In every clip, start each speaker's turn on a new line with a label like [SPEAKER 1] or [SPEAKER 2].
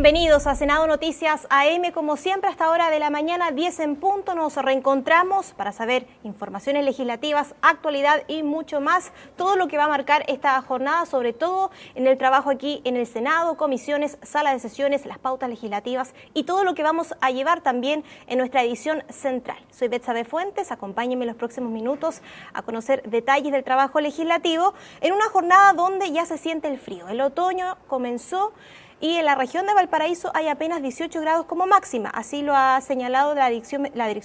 [SPEAKER 1] Bienvenidos a Senado Noticias AM, como siempre, hasta hora de la mañana, 10 en punto. Nos reencontramos para saber informaciones legislativas, actualidad y mucho más. Todo lo que va a marcar esta jornada, sobre todo en el trabajo aquí en el Senado, comisiones, sala de sesiones, las pautas legislativas y todo lo que vamos a llevar también en nuestra edición central. Soy Betsabe Fuentes, acompáñenme en los próximos minutos a conocer detalles del trabajo legislativo en una jornada donde ya se siente el frío. El otoño comenzó y en la región de Valparaíso hay apenas 18 grados como máxima. Así lo ha señalado la Dirección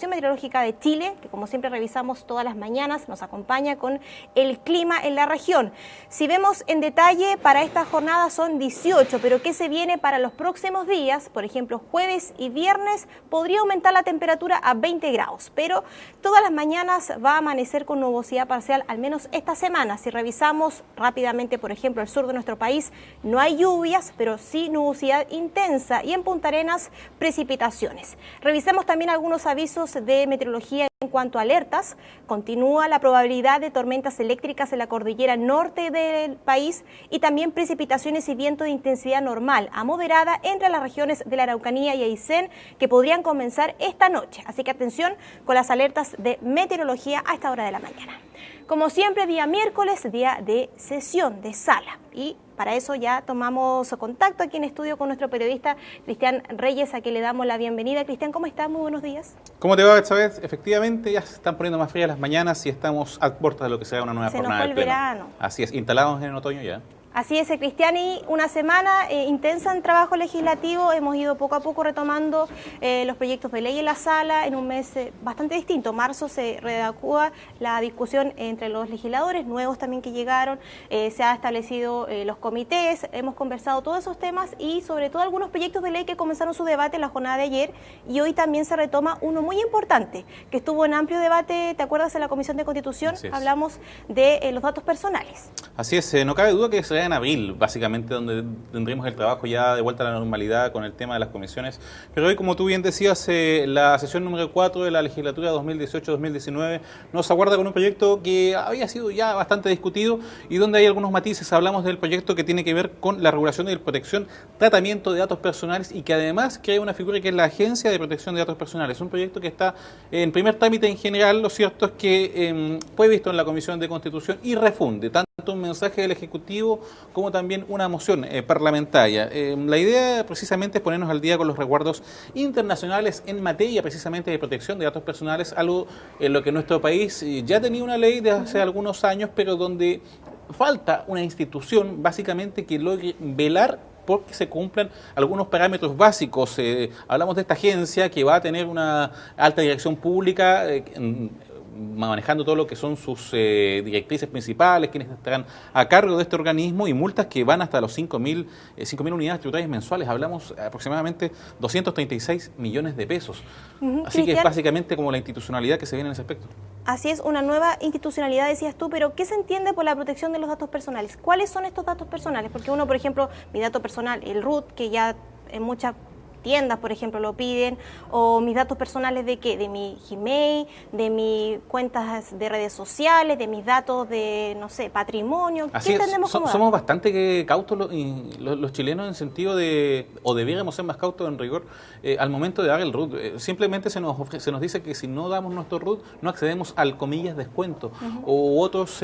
[SPEAKER 1] Meteorológica de Chile, que como siempre revisamos todas las mañanas, nos acompaña con el clima en la región. Si vemos en detalle, para esta jornada son 18, pero ¿qué se viene para los próximos días? Por ejemplo, jueves y viernes podría aumentar la temperatura a 20 grados, pero todas las mañanas va a amanecer con nubosidad parcial, al menos esta semana. Si revisamos rápidamente, por ejemplo, el sur de nuestro país, no hay lluvias, pero sí nubosidad intensa y en Punta Arenas precipitaciones. Revisemos también algunos avisos de meteorología en cuanto a alertas. Continúa la probabilidad de tormentas eléctricas en la cordillera norte del país y también precipitaciones y viento de intensidad normal a moderada entre las regiones de la Araucanía y Aysén, que podrían comenzar esta noche. Así que atención con las alertas de meteorología a esta hora de la mañana. Como siempre, día miércoles, día de sesión de sala, y para eso ya tomamos contacto aquí en estudio con nuestro periodista Cristian Reyes, a quien le damos la bienvenida. Cristian, ¿cómo estás? Muy buenos días.
[SPEAKER 2] ¿Cómo te va esta vez? Efectivamente, ya se están poniendo más frías las mañanas y estamos a puertas de lo que será una nueva jornada del Pleno.
[SPEAKER 1] Verano.
[SPEAKER 2] Así es, instalados en el otoño ya.
[SPEAKER 1] Así es, Cristian, y una semana intensa en trabajo legislativo. Hemos ido poco a poco retomando los proyectos de ley en la sala en un mes bastante distinto. Marzo se redacúa la discusión entre los legisladores nuevos también que llegaron, se ha establecido los comités, hemos conversado todos esos temas y sobre todo algunos proyectos de ley que comenzaron su debate en la jornada de ayer, y hoy también se retoma uno muy importante que estuvo en amplio debate. ¿Te acuerdas? En la Comisión de Constitución hablamos de los datos personales.
[SPEAKER 2] Así es, no cabe duda que será en abril, básicamente, donde tendremos el trabajo ya de vuelta a la normalidad con el tema de las comisiones. Pero hoy, como tú bien decías, la sesión número 4 de la legislatura 2018-2019 nos aguarda con un proyecto que había sido ya bastante discutido y donde hay algunos matices. Hablamos del proyecto que tiene que ver con la regulación y protección, tratamiento de datos personales, y que además crea una figura que es la Agencia de Protección de Datos Personales. Un proyecto que está en primer trámite en general. Lo cierto es que fue visto en la Comisión de Constitución y refunde tanto un mensaje del Ejecutivo como también una moción parlamentaria. La idea precisamente es ponernos al día con los resguardos internacionales en materia precisamente de protección de datos personales, algo en lo que nuestro país ya tenía una ley de hace algunos años, pero donde falta una institución básicamente que logre velar porque se cumplan algunos parámetros básicos. Hablamos de esta agencia que va a tener una alta dirección pública manejando todo lo que son sus directrices principales, quienes estarán a cargo de este organismo, y multas que van hasta los 5.000 unidades tributarias mensuales. Hablamos aproximadamente 236 millones de pesos. Así que es básicamente como la institucionalidad que se viene en ese aspecto.
[SPEAKER 1] Así es, una nueva institucionalidad, decías tú, pero ¿qué se entiende por la protección de los datos personales? ¿Cuáles son estos datos personales? Porque uno, por ejemplo, mi dato personal, el RUT, que ya en muchas tiendas, por ejemplo, lo piden, o mis datos personales de qué, de mi Gmail, de mis cuentas de redes sociales, de mis datos de, no sé, patrimonio.
[SPEAKER 2] ¿Qué entendemos como somos bastante cautos los chilenos, en sentido de, o debiéramos ser más cautos en rigor, al momento de dar el RUT. Simplemente se nos dice que si no damos nuestro RUT, no accedemos al, comillas, descuento, o otros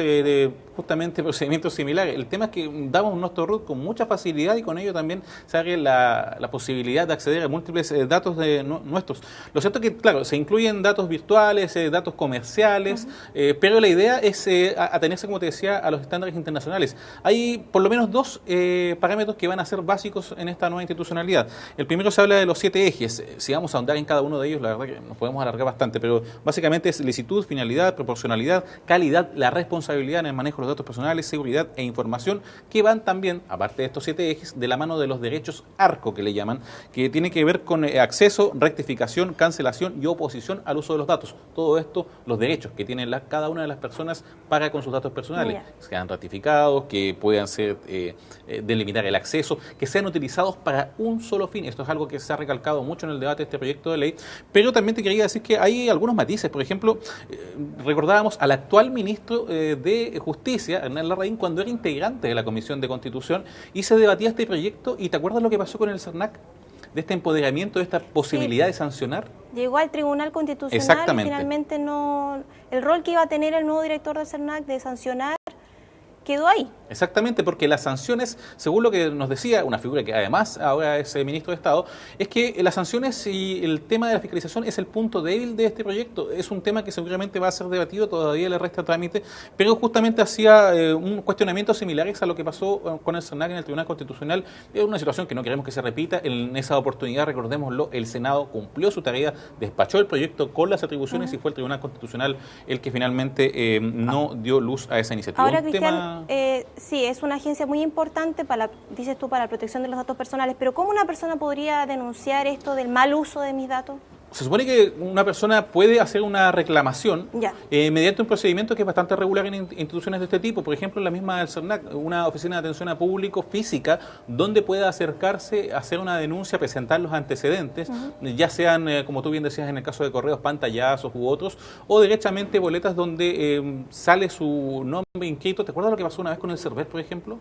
[SPEAKER 2] justamente procedimientos similares. El tema es que damos nuestro RUT con mucha facilidad y con ello también se abre la posibilidad de acceder a múltiples datos nuestros. Lo cierto es que, claro, se incluyen datos virtuales, datos comerciales, pero la idea es atenerse, como te decía, a los estándares internacionales. Hay por lo menos dos parámetros que van a ser básicos en esta nueva institucionalidad. El primero se habla de los 7 ejes. Si vamos a ahondar en cada uno de ellos, la verdad que nos podemos alargar bastante, pero básicamente es licitud, finalidad, proporcionalidad, calidad, la responsabilidad en el manejo de los datos personales, seguridad e información, que van también, aparte de estos 7 ejes, de la mano de los derechos ARCO, que le llaman, que tiene que ver con acceso, rectificación, cancelación y oposición al uso de los datos. Todo esto, los derechos que tienen cada una de las personas para con sus datos personales, que sean ratificados, que puedan ser delimitar el acceso, que sean utilizados para un solo fin. Esto es algo que se ha recalcado mucho en el debate de este proyecto de ley, pero también te quería decir que hay algunos matices. Por ejemplo, recordábamos al actual ministro de Justicia, Hernán Larraín, cuando era integrante de la Comisión de Constitución y se debatía este proyecto, y ¿te acuerdas lo que pasó con el CERNAC? de este empoderamiento, de esta posibilidad de sancionar.
[SPEAKER 1] Llegó al Tribunal Constitucional.
[SPEAKER 2] Exactamente.
[SPEAKER 1] Y finalmente no, el rol que iba a tener el nuevo director del CERNAC de sancionar quedó ahí.
[SPEAKER 2] Exactamente, porque las sanciones, según lo que nos decía una figura que además ahora es ministro de Estado, es que las sanciones y el tema de la fiscalización es el punto débil de este proyecto. Es un tema que seguramente va a ser debatido, todavía le resta trámite, pero justamente hacía un cuestionamiento similar a lo que pasó con el CERNAC en el Tribunal Constitucional. Es una situación que no queremos que se repita. En esa oportunidad, recordémoslo, el Senado cumplió su tarea, despachó el proyecto con las atribuciones y fue el Tribunal Constitucional el que finalmente no dio luz a esa iniciativa.
[SPEAKER 1] Ahora, Cristian, sí, es una agencia muy importante, dices tú, para la protección de los datos personales, pero ¿cómo una persona podría denunciar esto del mal uso de mis datos?
[SPEAKER 2] Se supone que una persona puede hacer una reclamación mediante un procedimiento que es bastante regular en instituciones de este tipo. Por ejemplo, la misma del CERNAC, una oficina de atención a público física, donde pueda acercarse, hacer una denuncia, presentar los antecedentes, ya sean, como tú bien decías, en el caso de correos, pantallazos u otros, o derechamente boletas donde sale su nombre inscrito. ¿Te acuerdas lo que pasó una vez con el CERVEL, por ejemplo?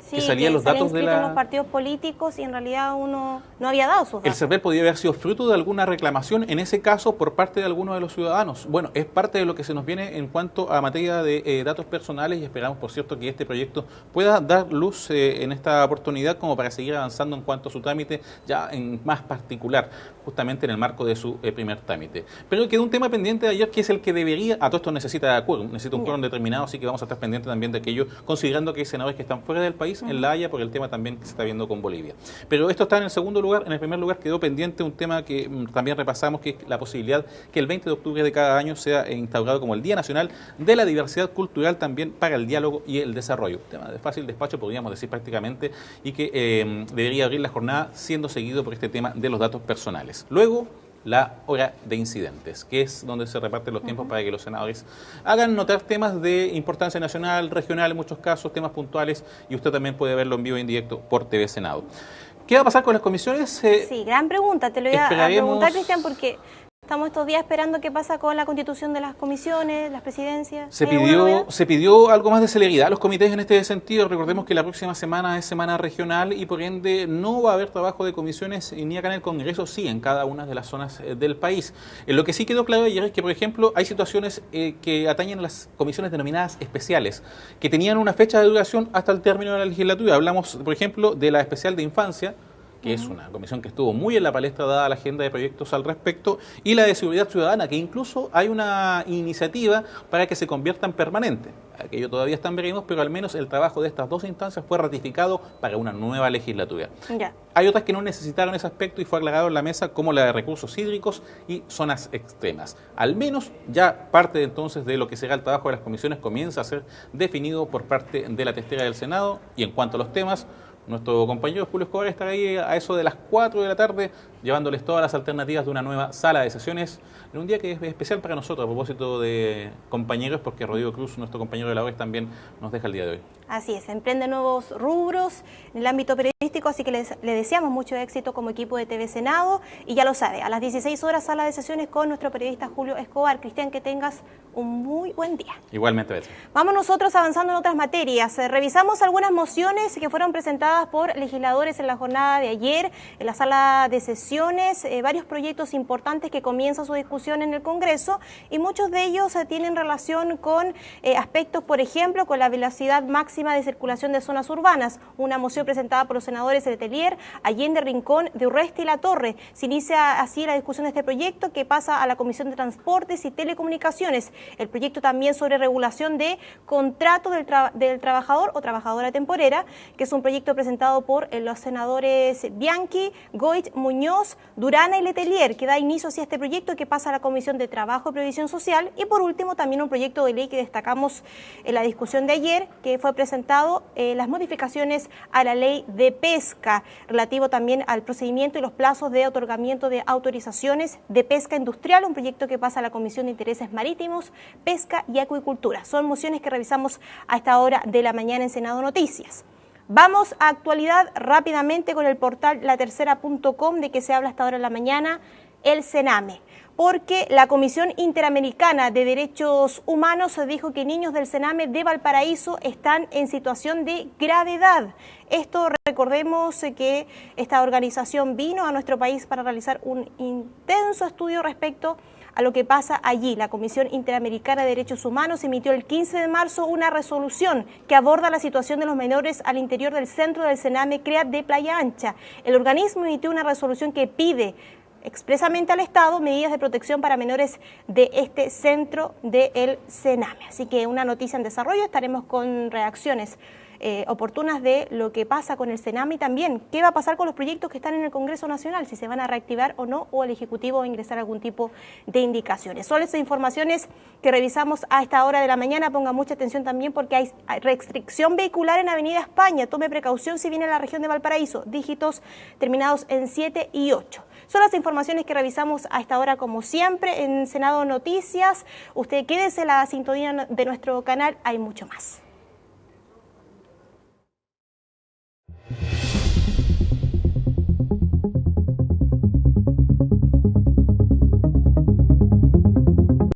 [SPEAKER 1] Sí,
[SPEAKER 2] que salían los datos de
[SPEAKER 1] los partidos políticos y en realidad uno no había dado sus datos.
[SPEAKER 2] El CERVEL podía haber sido fruto de alguna reclamación, en ese caso por parte de algunos de los ciudadanos. Bueno, es parte de lo que se nos viene en cuanto a materia de datos personales y esperamos, por cierto, que este proyecto pueda dar luz en esta oportunidad como para seguir avanzando en cuanto a su trámite, ya en más particular, justamente en el marco de su primer trámite. Pero quedó un tema pendiente de ayer que es el que debería, a todo esto necesita quórum, necesita un quórum determinado, así que vamos a estar pendientes también de aquello, considerando que hay senadores que están fuera del país, en La Haya, por el tema también que se está viendo con Bolivia. Pero esto está en el segundo lugar. En el primer lugar quedó pendiente un tema que también repasamos, que es la posibilidad que el 20 de octubre de cada año sea instaurado como el Día Nacional de la Diversidad Cultural, también para el diálogo y el desarrollo. Un tema de fácil despacho, podríamos decir prácticamente, y que debería abrir la jornada siendo seguido por este tema de los datos personales. Luego, la hora de incidentes, que es donde se reparten los tiempos para que los senadores hagan notar temas de importancia nacional, regional, en muchos casos, temas puntuales, y usted también puede verlo en vivo e en directo por TV Senado. ¿Qué va a pasar con las comisiones?
[SPEAKER 1] Sí, gran pregunta, te lo voy a preguntar, Cristian, porque estamos estos días esperando qué pasa con la constitución de las comisiones, las presidencias.
[SPEAKER 2] Se pidió algo más de celeridad a los comités en este sentido. Recordemos que la próxima semana es semana regional y por ende no va a haber trabajo de comisiones ni acá en el Congreso, sí, en cada una de las zonas del país. Lo que sí quedó claro ayer es que, por ejemplo, hay situaciones que atañen a las comisiones denominadas especiales, que tenían una fecha de duración hasta el término de la legislatura. Hablamos, por ejemplo, de la especial de infancia, que es una comisión que estuvo muy en la palestra dada la agenda de proyectos al respecto, y la de seguridad ciudadana, que incluso hay una iniciativa para que se convierta en permanente. Aquello todavía está en veremos, pero al menos el trabajo de estas dos instancias fue ratificado para una nueva legislatura. Hay otras que no necesitaron ese aspecto y fue aclarado en la mesa, como la de recursos hídricos y zonas extremas. Al menos ya parte entonces de lo que será el trabajo de las comisiones comienza a ser definido por parte de la testera del Senado. Y en cuanto a los temas, nuestro compañero Julio Escobar estará ahí a eso de las 4 de la tarde, llevándoles todas las alternativas de una nueva sala de sesiones, en un día que es especial para nosotros, a propósito de compañeros, porque Rodrigo Cruz, nuestro compañero de labores, también nos deja el día de hoy.
[SPEAKER 1] Así es, emprende nuevos rubros en el ámbito periodístico, así que le deseamos mucho éxito como equipo de TV Senado, y ya lo sabe, a las 16 horas sala de sesiones con nuestro periodista Julio Escobar. Cristian, que tengas un muy buen día.
[SPEAKER 2] Igualmente, Betsy.
[SPEAKER 1] Vamos nosotros avanzando en otras materias. Revisamos algunas mociones que fueron presentadas por legisladores en la jornada de ayer en la sala de sesiones, varios proyectos importantes que comienzan su discusión en el Congreso, y muchos de ellos tienen relación con aspectos, por ejemplo, con la velocidad máxima de circulación de zonas urbanas. Una moción presentada por los senadores Letelier, Allende, Rincón, de Urresti y Latorre. Se inicia así la discusión de este proyecto, que pasa a la Comisión de Transportes y Telecomunicaciones. El proyecto también sobre regulación de contrato del trabajador o trabajadora temporera, que es un proyecto presentado por los senadores Bianchi, Goich, Muñoz, Durana y Letelier, que da inicio hacia este proyecto, que pasa a la Comisión de Trabajo y Previsión Social. Y por último, también un proyecto de ley que destacamos en la discusión de ayer, que fue presentado, las modificaciones a la ley de pesca, relativo también al procedimiento y los plazos de otorgamiento de autorizaciones de pesca industrial, un proyecto que pasa a la Comisión de Intereses Marítimos, Pesca y Acuicultura. Son mociones que revisamos a esta hora de la mañana en Senado Noticias. Vamos a actualidad rápidamente con el portal latercera.com, de que se habla hasta ahora en la mañana, el Sename. porque la Comisión Interamericana de Derechos Humanos dijo que niños del Sename de Valparaíso están en situación de gravedad. Esto, recordemos que esta organización vino a nuestro país para realizar un intenso estudio respecto a lo que pasa allí. La Comisión Interamericana de Derechos Humanos emitió el 15 de marzo una resolución que aborda la situación de los menores al interior del centro del Sename CREAT de Playa Ancha. El organismo emitió una resolución que pide expresamente al Estado medidas de protección para menores de este centro del Sename. Así que una noticia en desarrollo, estaremos con reacciones oportunas de lo que pasa con el Sename y también qué va a pasar con los proyectos que están en el Congreso Nacional, si se van a reactivar o no, o el Ejecutivo va a ingresar algún tipo de indicaciones. Son las informaciones que revisamos a esta hora de la mañana. Ponga mucha atención también porque hay restricción vehicular en Avenida España. Tome precaución si viene a la región de Valparaíso, dígitos terminados en 7 y 8. Son las informaciones que revisamos a esta hora, como siempre, en Senado Noticias. Usted quédese en la sintonía de nuestro canal, hay mucho más.